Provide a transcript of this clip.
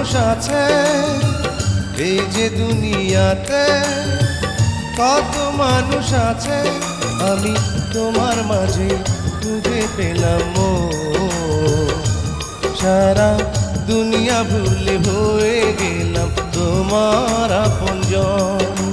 মানুষ আছে এই যে দুনিয়াতে, কত মানুষ আছে আমি তোমার মাঝে খুঁজে পেলাম। ও সারা দুনিয়া ভুলে হয়ে গেলাম তোমার আপনজন।